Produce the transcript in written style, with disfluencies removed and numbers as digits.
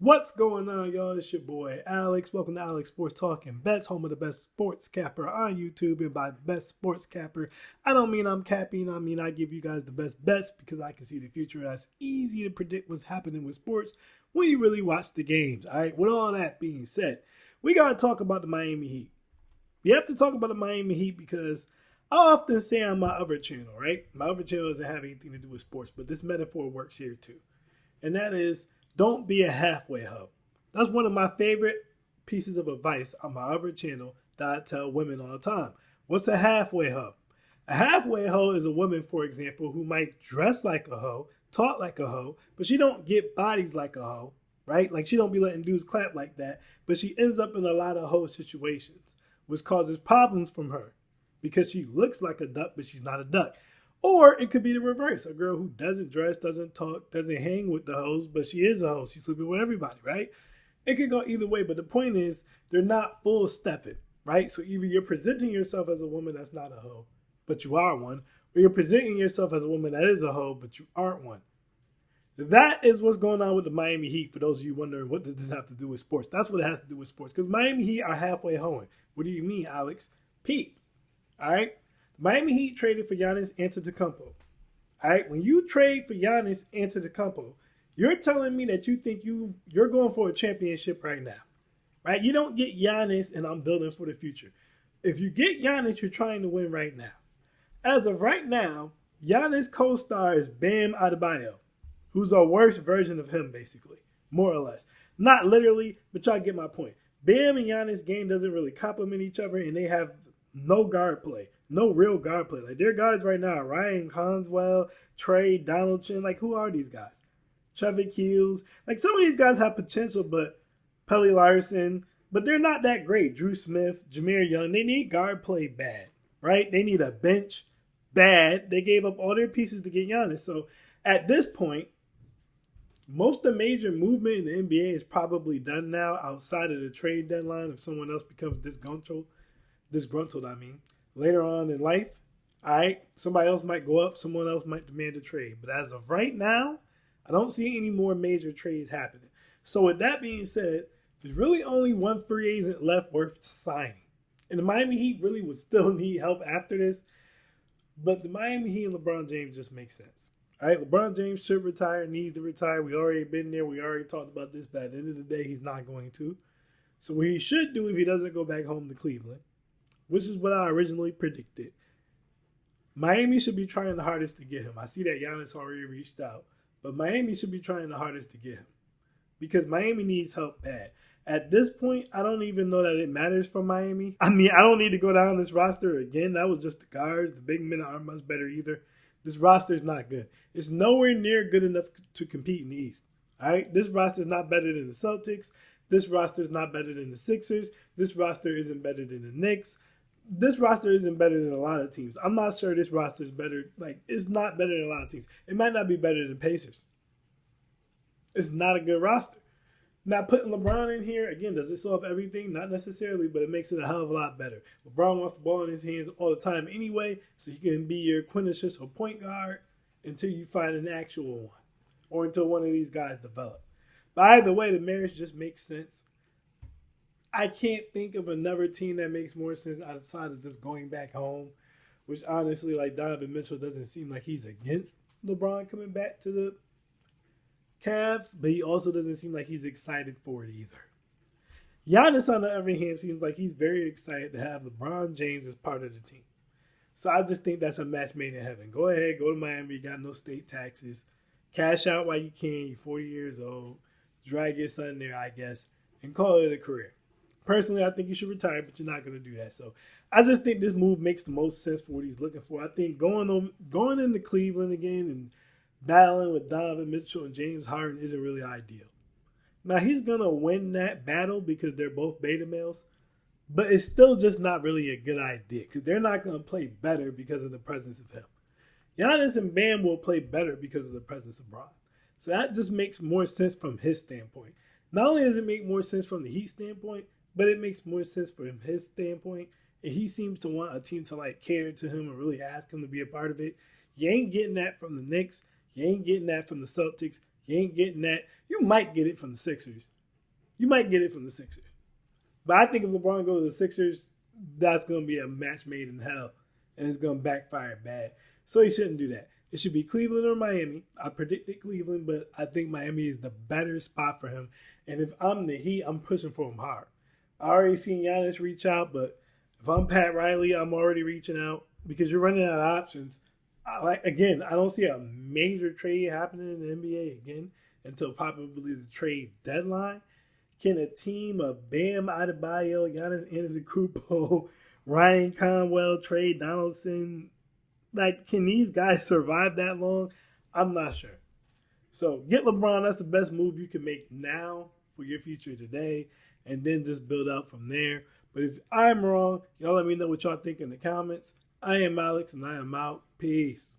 What's going on, y'all? It's your boy Alex. Welcome to Alex Sports Talk and Bets, home of the best sports capper on YouTube. And by best sports capper, I don't mean I'm capping. I mean I give you guys the best bets because I can see the future. That's easy to predict what's happening with sports when you really watch the games. All right. With all that being said, we gotta talk about the Miami Heat. We have to talk about the Miami Heat because I often say on my other channel, right? My other channel doesn't have anything to do with sports, but this metaphor works here too, and that is don't be a halfway hoe. That's one of my favorite pieces of advice on my other channel that I tell women all the time. What's a halfway hoe? A halfway hoe is a woman, for example, who might dress like a hoe, talk like a hoe, but she don't get bodies like a hoe, right? Like she don't be letting dudes clap like that, but she ends up in a lot of hoe situations, which causes problems from her because she looks like a duck, but she's not a duck. Or it could be the reverse. A girl who doesn't dress, doesn't talk, doesn't hang with the hoes, but she is a hoe. She's sleeping with everybody, right? It could go either way, but the point is they're not full stepping, right? So either you're presenting yourself as a woman that's not a hoe, but you are one, or you're presenting yourself as a woman that is a hoe, but you aren't one. That is what's going on with the Miami Heat. For those of you wondering, what does this have to do with sports? That's what it has to do with sports. Because Miami Heat are halfway hoeing. What do you mean, Alex? Pete. All right. Miami Heat traded for Giannis Antetokounmpo. All right, when you trade for Giannis Antetokounmpo, you're telling me that you think you're going for a championship right now, right? You don't get Giannis, and I'm building for the future. If you get Giannis, you're trying to win right now. As of right now, Giannis' co-star is Bam Adebayo, who's a worse version of him, basically, more or less. Not literally, but y'all get my point. Bam and Giannis' game doesn't really complement each other, and they have no guard play, no real guard play. Like their guards right now, Ryan Conswell, Trey Donaldson. Like who are these guys? Trevor Keels. Like some of these guys have potential, but Pelly Larson, but they're not that great. Drew Smith, Jameer Young. They need guard play bad, right? They need a bench bad. They gave up all their pieces to get Giannis. So at this point, most of the major movement in the NBA is probably done now outside of the trade deadline if someone else becomes disgruntled, later on in life, all right, somebody else might go up, someone else might demand a trade. But as of right now, I don't see any more major trades happening. So with that being said, there's really only one free agent left worth signing. And the Miami Heat really would still need help after this. But the Miami Heat and LeBron James just make sense. All right, LeBron James should retire, needs to retire. We already been there. We already talked about this. But at the end of the day, he's not going to. So what he should do if he doesn't go back home to Cleveland, which is what I originally predicted, Miami should be trying the hardest to get him. I see that Giannis already reached out, but Miami should be trying the hardest to get him because Miami needs help bad. At this point, I don't even know that it matters for Miami. I mean, I don't need to go down this roster again. That was just the guards. The big men aren't much better either. This roster is not good. It's nowhere near good enough to compete in the East. All right, this roster is not better than the Celtics. This roster is not better than the Sixers. This roster isn't better than the Knicks. This roster isn't better than a lot of teams. I'm not sure this roster is better. Like, it's not better than a lot of teams. It might not be better than Pacers. It's not a good roster. Now, putting LeBron in here, again, does it solve everything? Not necessarily, but it makes it a hell of a lot better. LeBron wants the ball in his hands all the time anyway, so he can be your quintessential point guard until you find an actual one or until one of these guys develop. But either way, the marriage just makes sense. I can't think of another team that makes more sense outside of just going back home, which honestly, like Donovan Mitchell doesn't seem like he's against LeBron coming back to the Cavs, but he also doesn't seem like he's excited for it either. Giannis, on the other hand, seems like he's very excited to have LeBron James as part of the team. So I just think that's a match made in heaven. Go ahead, go to Miami. You got no state taxes. Cash out while you can. You're 40 years old. Drag your son there, I guess, and call it a career. Personally, I think you should retire, but you're not going to do that. So I just think this move makes the most sense for what he's looking for. I think going into Cleveland again and battling with Donovan Mitchell and James Harden isn't really ideal. Now, he's going to win that battle because they're both beta males, but it's still just not really a good idea because they're not going to play better because of the presence of him. Giannis and Bam will play better because of the presence of Bron. So that just makes more sense from his standpoint. Not only does it make more sense from the Heat standpoint, but it makes more sense from his standpoint. And he seems to want a team to like cater to him and really ask him to be a part of it. You ain't getting that from the Knicks. You ain't getting that from the Celtics. You ain't getting that. You might get it from the Sixers. You might get it from the Sixers. But I think if LeBron goes to the Sixers, that's going to be a match made in hell. And it's going to backfire bad. So he shouldn't do that. It should be Cleveland or Miami. I predicted Cleveland, but I think Miami is the better spot for him. And if I'm the Heat, I'm pushing for him hard. I already seen Giannis reach out, but if I'm Pat Riley, I'm already reaching out because you're running out of options. I don't see a major trade happening in the NBA again until probably the trade deadline. Can a team of Bam Adebayo, Giannis Antetokounmpo, Ryan Conwell, Trey Donaldson, can these guys survive that long? I'm not sure. So get LeBron. That's the best move you can make now for your future today, and then just build out from there. But if I'm wrong, y'all let me know what y'all think in the comments. I am Alex, and I am out. Peace.